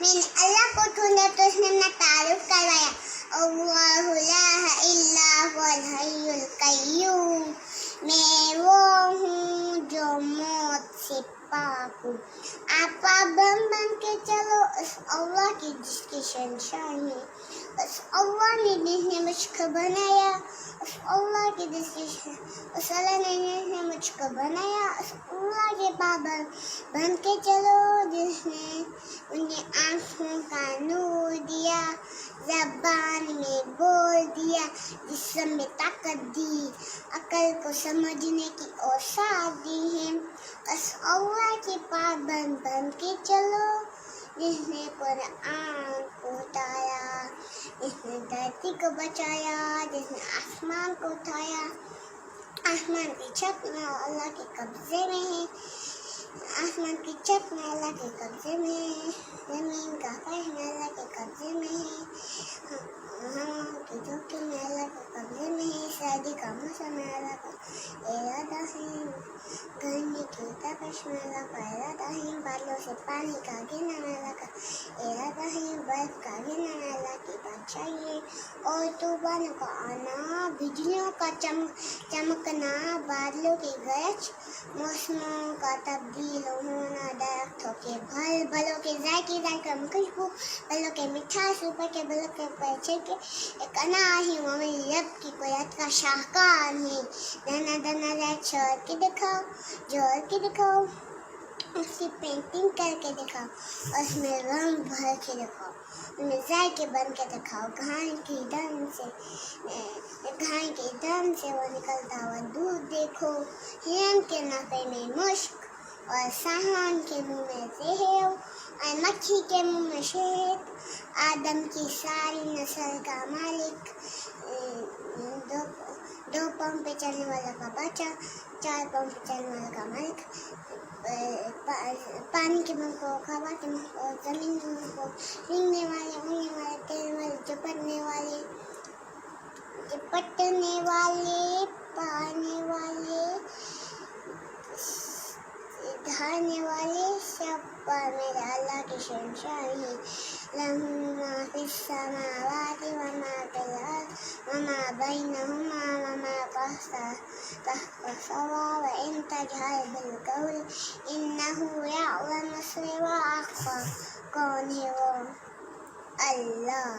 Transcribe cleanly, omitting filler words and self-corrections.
میں نے اللہ کو ڈھونڈا تو اس نے اپنا تعارف کروایا، اللہ لا الا هو الحی القیوم، میں وہ ہوں جو موت سے پاک ہوں۔ آپ پابند بن کے چلو اس اللہ کی جس کی شہنشاہی ہے، اس اللہ نے جس نے مجھ کو بنایا، اس اللہ کی جس کی اس اللہ نے جس نے مجھ کو بنایا، اس اللہ کے پابند بن کے چلو جس نے مجھے آنکھوں کا نور دیا، زبان میں بول دیا، جسم میں طاقت دی، عقل کو سمجھنے کی اوساط دی ہے، اس اللہ کے پابند بن کے چلو جس نے قرآن کو اتارا، جس نے دھرتی کو بچایا، جس نے آسمان کو اٹھایا۔ آسمان کی چھت میں اللہ کے قبضے میں ہے، آسمان کی چھت میں اللہ کے قبضے میں ہے، زمین کا فرش میں اللہ کے قبضے میں ہے، ہوا کی جھونکے میں اللہ کے قبضے میں ہے، سردی کا موسم میں اللہ کا ارادہ ہے، گرمی کی تپش میں اللہ کا ارادہ ہے، بادلوں سے پانی کا گرنا میں اللہ کا ارادہ ہے، برف کا گرنا میں اللہ کی بادشاہی ہے، اور طوفانوں کا آنا، بجلیوں کا چمکنا، بادلوں کی گرج، موسموں کا تبدیل ہونا، درختوں کے پھلوں کے ذائقے میں خوشبو، پھلوں کے مٹھاس، اوپر کے بلوں کے اوپر چھلکے، ایک انار ہے وہ میری رب کی قدرت کا شاہکار ہے، دنا دنا ریت چھوڑ کے دکھاؤ، جوڑ کے دکھاؤ، اس کی پینٹنگ کر کے دکھاؤ، اس میں رنگ بھر کے دکھاؤ، اس میں ذائقے بن کے دکھاؤ، گھاس کی دم سے وہ نکلتا ہوا دودھ دیکھو، ہرن کے نفے میں مشک، اور سہان کے منہ میں زہر، اور مکھی کے منہ میں شہد، آدم کی ساری نسل کا مالک، دو پاؤں پہ چلنے والا کا بچہ، 4 پاؤں پہ چلنے والا کا مالک، پانی کے منہ کو، ہوا کے منہ کو، زمین کے منہ کو، رنگنے والے، اڑنے والے، تیرنے والے، چپٹنے والے، پانے والے، دھانے والے، سب پر میرے اللہ کی شہنشاہی ہے۔ لَهُ مَا فِي السَّمَاوَاتِ وَمَا فِي الْأَرْضِ وَمَا بَيْنَهُمَا وَمَا تَحْتَ الثَّرَىٰ وَإِن تَجْهَرْ بِالْقَوْلِ إِنَّهُ يَعْلَمُ السِّرَّ وَأَخْفَى۔ کون ہے وہ؟ اللہ۔